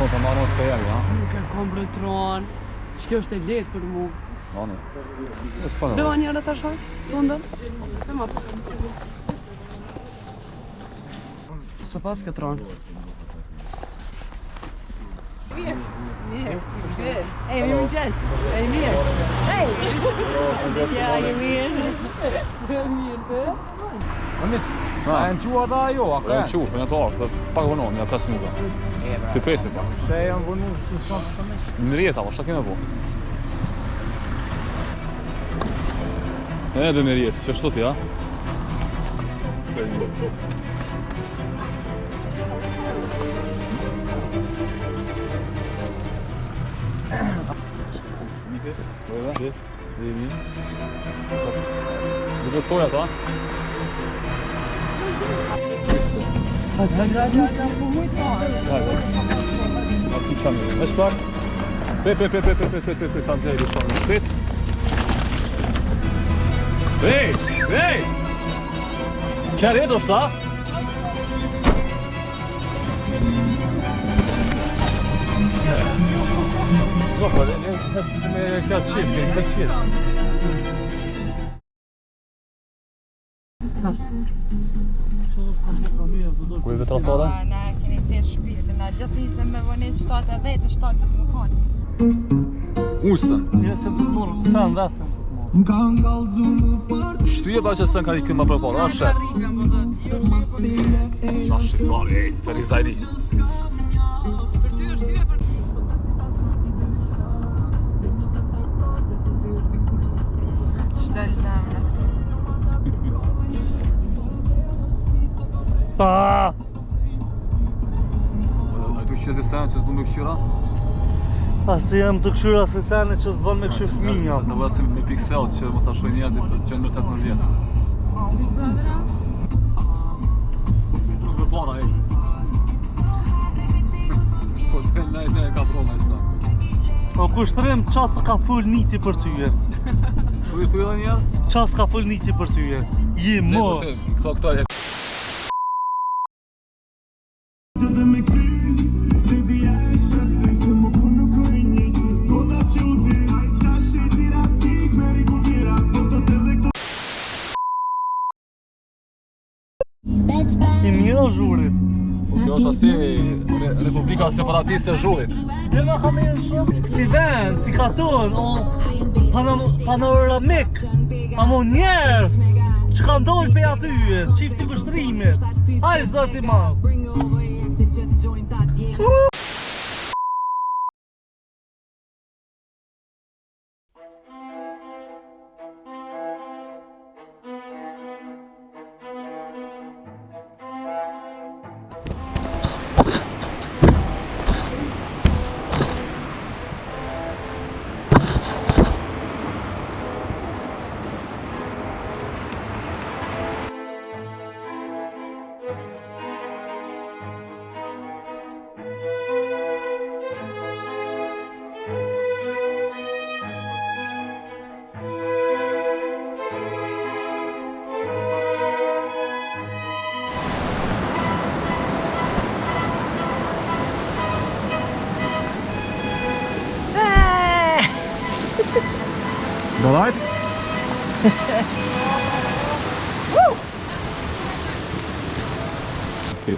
Shumë të marrën seri, ha? Nuk e kom brëtron. Që kjo është e letë për mu. Nani. S'ka në Leva njërë të asha, të ndër. E ma. Së pas këtë ronë. Mirë. Mirë. Good. Ej, mirë mëngjes. Ej, mirë. Ej. Ja, je mirë. Që mirë, të? A e në qua ta jo, a ka e? Në qua, për në të arë, pak vënohëm, ja 5 minuta. Të presim pak. Se janë vënu, së shumë të me? Në rjeta, po, shta keme po? Edhe me rjetë, që shtu ti, ha? Dhe toja ta? Hajde, po mujtë Hajde, a ti qamë, me shpak? Pe, ta nëzëri shumë në shtet. Ej! Qërë jetë është ta? Zopa, me këtë qetë, Ku e vetraftore? Na keni të shpirë, na gjithë nizëm me vënit 7-10 në 7 më kanë. Usën. Ja se të mërë, sa në vesën të mërë. Shtyje ta që sën ka rikën më përpara, a shef? Qa shqiptari, ej, Ferizajri. Për ty është ty e për... Qdo në zemrë. Pa! A du qëzi sen që s'du me këshyra? Asi jem të këshyra se sene që s'ban me këshy fëminja. Të vësim me piksel që mos ta shoj njerëzit që në 18 vjetë. Që për para, ej. Po të ne e ka prona i sa. Po kushtërim qasë ka full niti për tyje. Tu i thuj edhe njerë? Qasë ka full niti për tyje. Je mo! Këto e I mira zhuri. Kjo është asi Republika Separatiste e Zhurit. E ma ka me shumë si ven, si katon, o panoramik, amo njerës që ka ndollë pe atyje, qifti vështrimit. Haj zëti ma. Dalajt? Okay.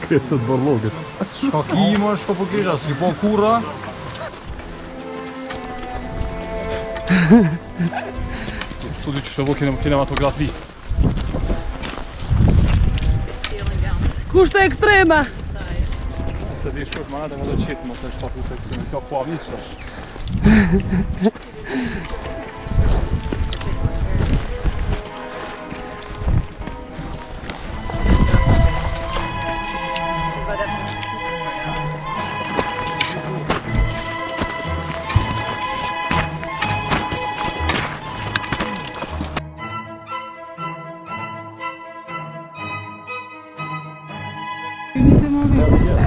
Kresët bërlogët. Shka kima, shka po kisha, s'ki po kurra. Studi që shëvo kinematografi. Kushte ekstreme! Se di shkurt ma edhe më dhe qitë, mos e shpaku të ekstreme. Kjo po avishë është.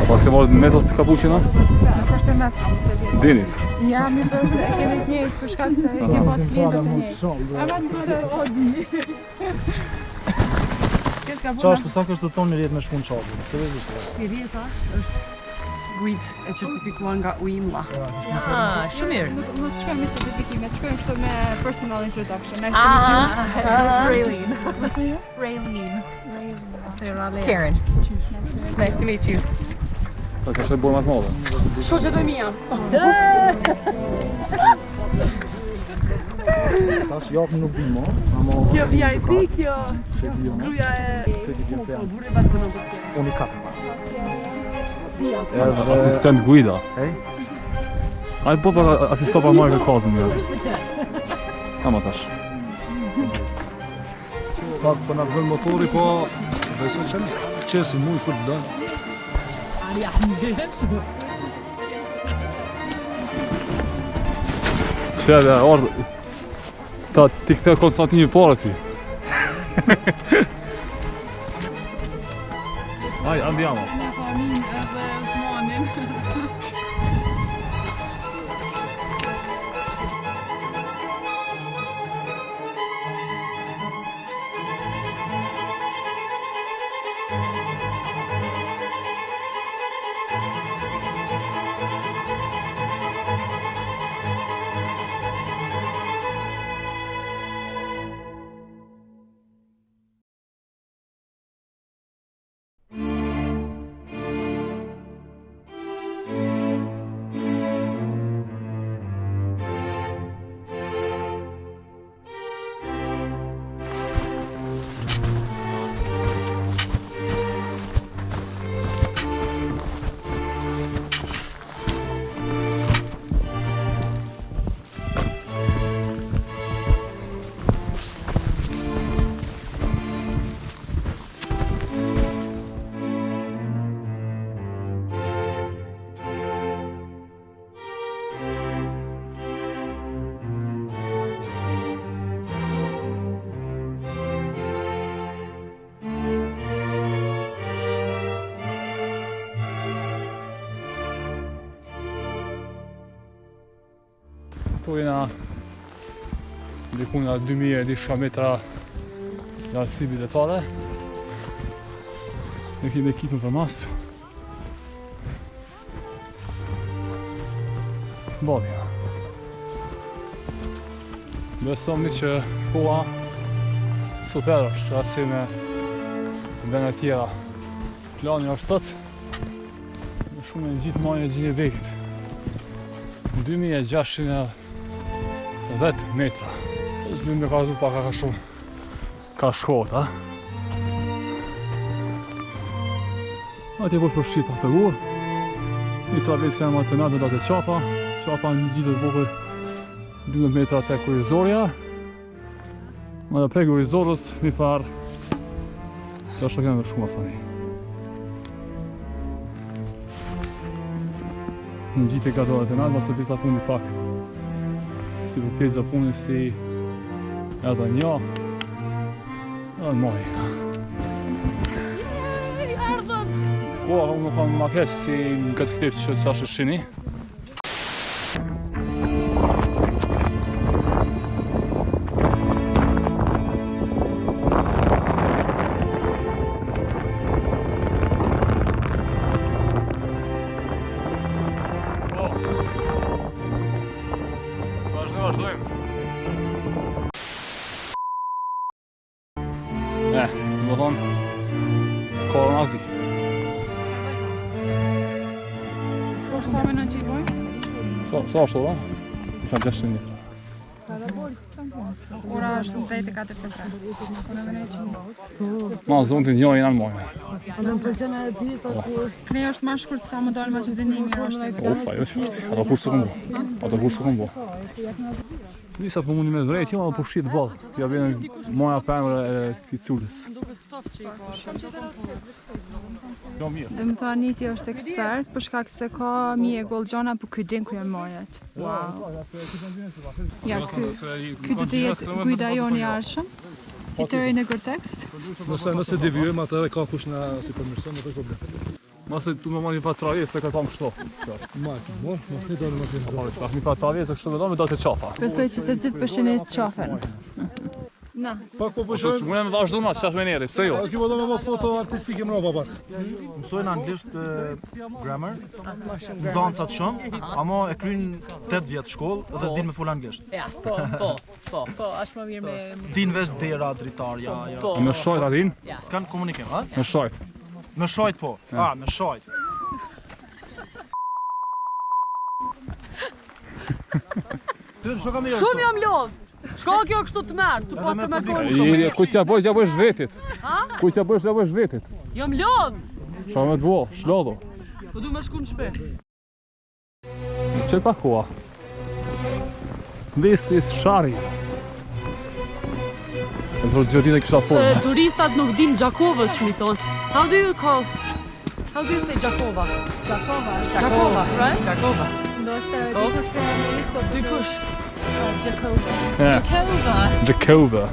Pas ke marrë metos të kapuqina? Është me Dinit. Ja, mi përse e kemi të njëjtë për shkak se ke pas klientët të njëjtë. Ama të odi. Çfarë sa kështu tonë rjet me shkon çapin? Seriozisht. I rjeta është guid e certifikuar nga UIMLA. Shumë mirë. Mos shkojmë me certifikime, shkojmë kështu me personal introduction. Raylene. Karen. Nice to meet you. Ta ka shë bërë më të madhe. Shoqet e mia. Tash japim nuk bimo, ama Kjo VIP, kjo gruaja e burri balkonit. unikat. Asistent guida. Hej. Ai po për asistent pa marrë kazën jo. Ama tash. Pak për na vën motori, po besoj që qesi muy për të dënë. Çfarë orë ta ti kthe Konstantini parë ty. Ai andiamo. Këtu jena diku nga 2000 metra lartësi detale. Ne kemi ekipën për mas. Bobja. Besojmë që koha super është asi me vende tjera. Plani është sot shumë e gjithë majën e Gjinevekit. 2610 metra. Është më ka zupa ka shumë. Ka shkot, ha? Atje po përshqit pa të gurë. Një travesë kanë më të natë dhe të qapa. Qapa një gjithë të bukur 12 metra të kurizorja. Më dhe prej kurizorës një farë. Që është të kemë shumë asani. Në gjithë e gadohet e natë, mëse pjesa fundi pak. Si për pjesa fundi si edhe një. Edhe në moj. Po, unë kam ma keq si në këtë këtip që qashë shini. Vazhdojmë. Do thonë, shkolla në Azi. Sa me në që i bojnë? Sa është ora? Isha 600 metra. Ora është 10:43. Unë më që Ma zonë të njojnë janë mojnë. ne është më shkurt sa më dalë më që dënimi është. Ufa, jo që. Ato kur së këmbo. Ato kur së këmbo. Nisa po mundi me vrejt, jo, po shqit ballë. Ja vjen moja pëmër e këtij culës. Jo mirë. Dhe më tha Niti është ekspert për shkak se ka mije gollxhona po ky din ku janë mojet. Wow. Ja ky do të jetë kujda joni arshëm. I tërë në Gore-Tex. Nëse devijojmë atëherë ka kush na si përmirëson, nuk është problem. Mos e tu më marrni pa trajes se ka tam kështu. Mos ne do të më thënë. Pa mi pa trajes kështu më do të qafa. Besoj që të gjithë pëshin e qafen. Na. Pak po Unë pushojmë. më vazhdu ma, qash me neri, pse jo? Kjo do më foto artistike më rroba pat. Mësojnë anglisht grammar, nxënësat shumë, ama e kryin 8 vjet shkollë dhe s'din me fol anglisht. Ja, po, është më mirë me... Din veç dera, dritarja, ja. Po. Me shojt atin? S'kan komunikim, ha? Me shojt. Me shajt po. Me shajt. Shumë jam lodh. Shko kjo kështu të merë, të pas të mërkojnë. Ku t'ja bësh vetit. Ku t'ja bësh vetit. Jam lodh. Qa me t'bo, shlodho. Po du me shku në shpe. Që pa koha? This is Shari. E zërë gjëtin e kisha formë. Turistat nuk din Gjakovës shumë i thonë. How do you say Gjakova? Gjakova, right? Gjakova. Ndoshta Dikush. Yeah. Gjakova.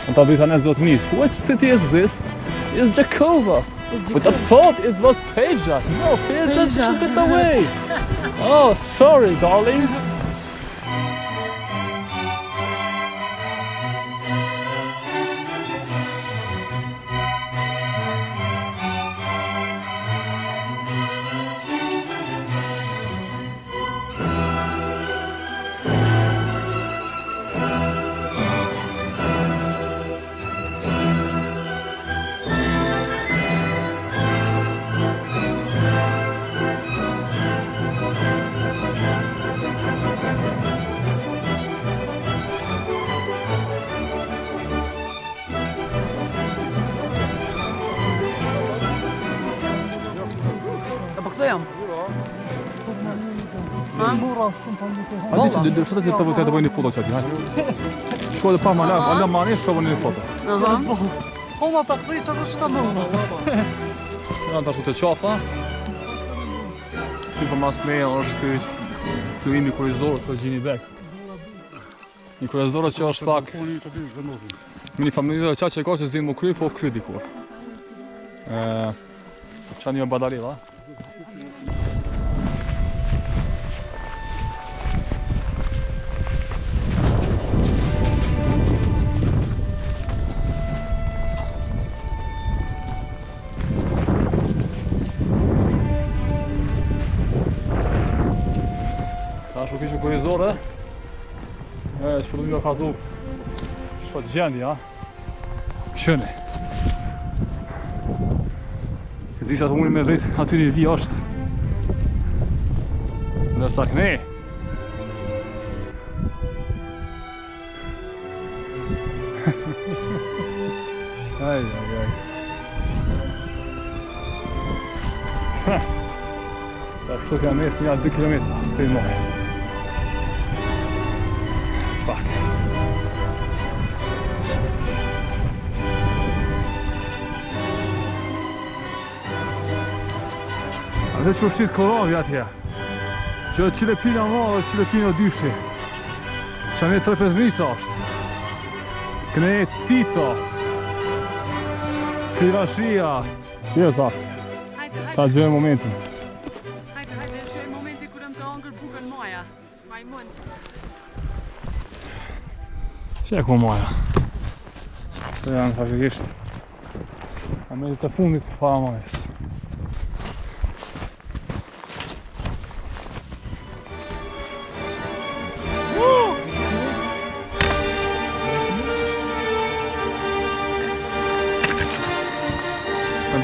Ata bëjta në zotë mirë. Which city is this? It's Gjakova. But I thought it was Peja. No, Peja took it away. Oh, sorry, darling. A di që dërshëtë që të bëjnë një foto që ati, hajtë. Shko dhe pa ma la mani, shko bëjnë një foto. Homa ta kthej çfarë do të shta më. Janë të ashtu të qafa. Kjo për mas me është fillimi kurrizorës për gjini bek. Një kurrizorë që është pak me një familje dhe qa që e ka që zinë më kry, po kry dikur. Qa një badari, va? Ashtu kishë kurrizore, që përdu një ka dhu shko gjendi, ha? Këshëni. Zisa të muni me vrit aty një vi është. Ndërsa këne. Aj. Kështu ka mes një 2 kilometra për i mojë. Fuck. Dhe që është qitë korovi atje. Që Qilepina ma dhe Qilepina dyshi. Që ne Trepeznica është. Këne Tito. Krivashia. Shqeta. Ta gjë momentin. Hajde, shë momenti kur të ongër bukën moja. Majmun. Sheko moja. Të janë faktikisht. Momentit të fundit para mojes.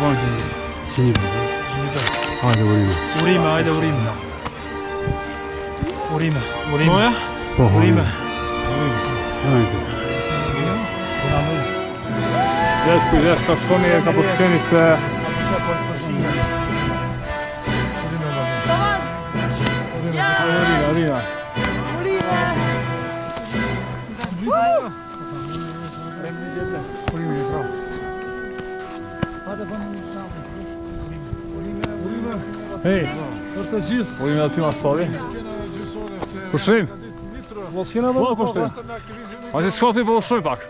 Bom dia. një bërë. Hajde, urime. Urime, hajde urime. Urime. Moja? Po, urime. Kujdes ka shkoni e ka përshkeni se... Arina. Hej, urime aty ma stavi. Pushim. Po, pushim. Ma si skofni po pushim pak.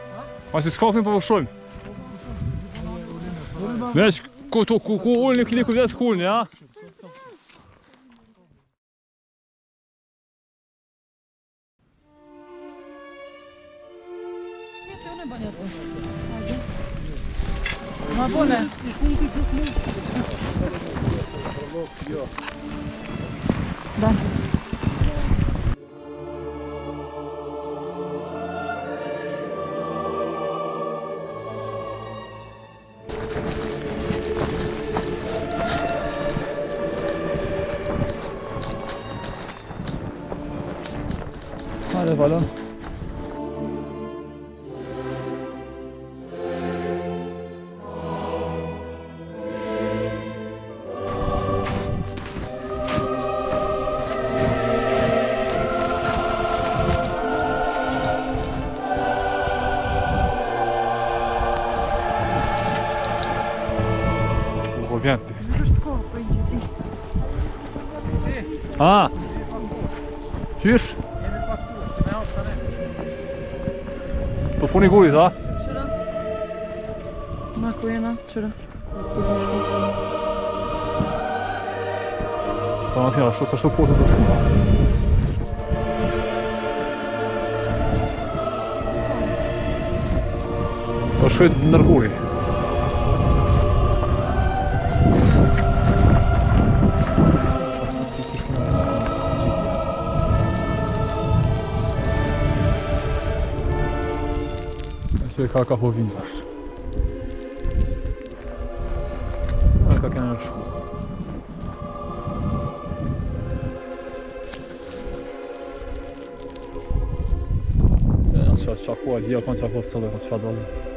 Veç, ku ullni, kini kujdes ku ullni, ja? Ma bune. Da. Hajde, balon. Vjenti. Nuk është kohë, po i qësi. Qysh? Po funi gurit, a? Qëra? Na ku jena, qëra? Sa nësina, ashtu potë të shumë. Po shkojt nërguri. Ka po vindash. Ka kena shku. Qa koha lija, kanë qa po sëllë, kanë qa dalë.